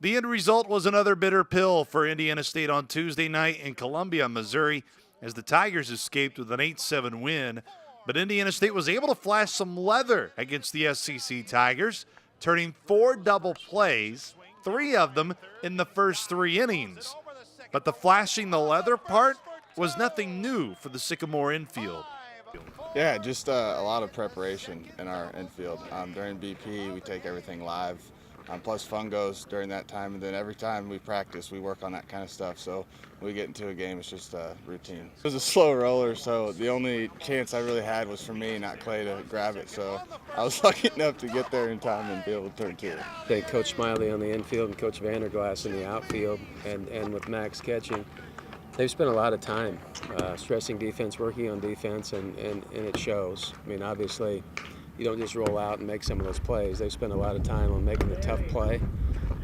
The end result was another bitter pill for Indiana State on Tuesday night in Columbia, Missouri, as the Tigers escaped with an 8-7 win. But Indiana State was able to flash some leather against the SEC Tigers, turning 4 double plays, 3 of them in the first 3 innings. But the flashing the leather part was nothing new for the Sycamore infield. Yeah, just a lot of preparation in our infield. During BP, we take everything live. Plus fun goes during that time, and then every time we practice, we work on that kind of stuff. So when we get into a game, it's just a routine. It was a slow roller, so the only chance I really had was for me, not Clay, to grab it. So I was lucky enough to get there in time and be able to turn to it. I think Coach Smiley on the infield and Coach Vanderglass in the outfield, and with Max catching, they've spent a lot of time stressing defense, working on defense, and it shows. I mean, obviously, you don't just roll out and make some of those plays. They've spent a lot of time on making the tough play,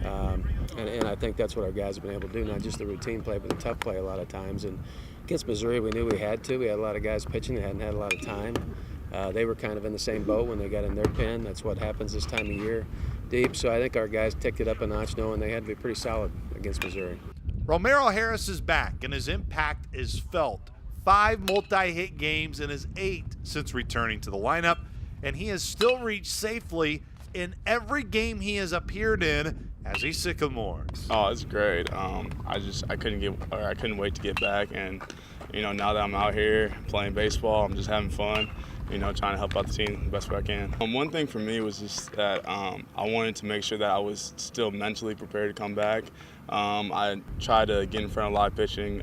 and I think that's what our guys have been able to do, not just the routine play, but the tough play a lot of times. And against Missouri, we knew we had to. We had a lot of guys pitching. They hadn't had a lot of time. They were kind of in the same boat when they got in their pen. That's what happens this time of year, deep. So I think our guys ticked it up a notch, knowing they had to be pretty solid against Missouri. Romero Harris is back, and his impact is felt. 5 multi-hit games in his 8 since returning to the lineup, and he has still reached safely in every game he has appeared in as a Sycamore. Oh, it's great. I couldn't wait to get back, and now that I'm out here playing baseball, I'm just having fun. Trying to help out the team the best way I can. One thing for me was just that I wanted to make sure that I was still mentally prepared to come back. I tried to get in front of live pitching,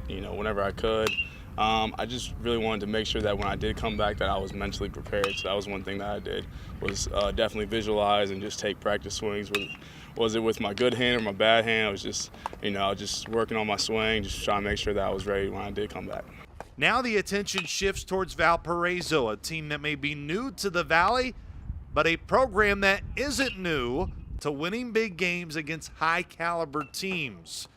whenever I could. I just really wanted to make sure that when I did come back that I was mentally prepared. So that was one thing that I did, was definitely visualize and just take practice swings. Was it with my good hand or my bad hand? I was just, just working on my swing, just trying to make sure that I was ready when I did come back. Now the attention shifts towards Valparaiso, a team that may be new to the Valley, but a program that isn't new to winning big games against high-caliber teams.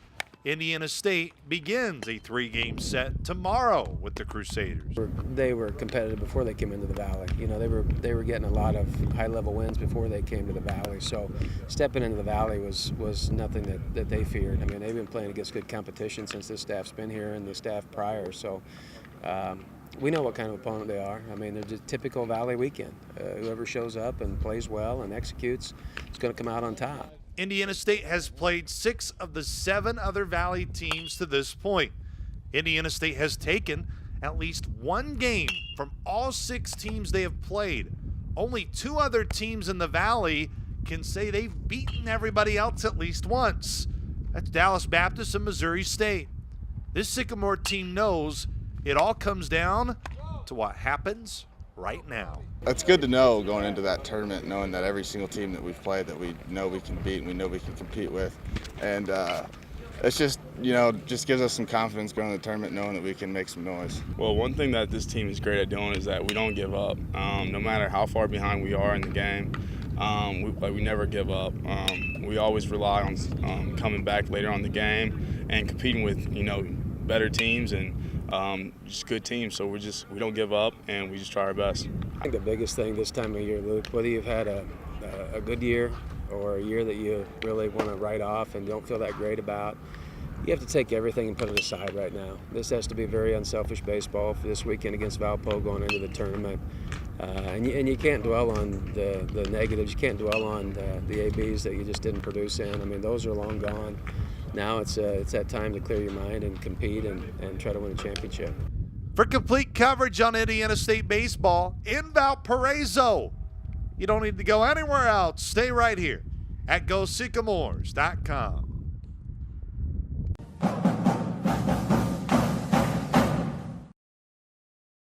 Indiana State begins a 3-game set tomorrow with the Crusaders. They were competitive before they came into the Valley. They were getting a lot of high-level wins before they came to the Valley. So stepping into the Valley was nothing that they feared. I mean, they've been playing against good competition since this staff's been here and the staff prior. So we know what kind of opponent they are. I mean, they're just typical Valley weekend. Whoever shows up and plays well and executes is going to come out on top. Indiana State has played 6 of the 7 other Valley teams to this point. Indiana State has taken at least 1 game from all 6 teams they have played. Only 2 other teams in the Valley can say they've beaten everybody else at least once. That's Dallas Baptist and Missouri State. This Sycamore team knows it all comes down to what happens right now. It's good to know going into that tournament, knowing that every single team that we've played that we know we can beat and we know we can compete with. And it's just, just gives us some confidence going into the tournament, knowing that we can make some noise. Well, one thing that this team is great at doing is that we don't give up. No matter how far behind we are in the game, we never give up. We always rely on coming back later on the game and competing with, better teams and just good teams. So we don't give up, and we just try our best. I think the biggest thing this time of year, Luke, whether you've had a good year or a year that you really want to write off and don't feel that great about, you have to take everything and put it aside right now. This has to be very unselfish baseball for this weekend against Valpo going into the tournament. And you can't dwell on the negatives. You can't dwell on the ABs that you just didn't produce in. I mean, those are long gone. Now it's that time to clear your mind and compete and try to win a championship. For complete coverage on Indiana State baseball in Valparaiso, you don't need to go anywhere else. Stay right here at GoSycamores.com.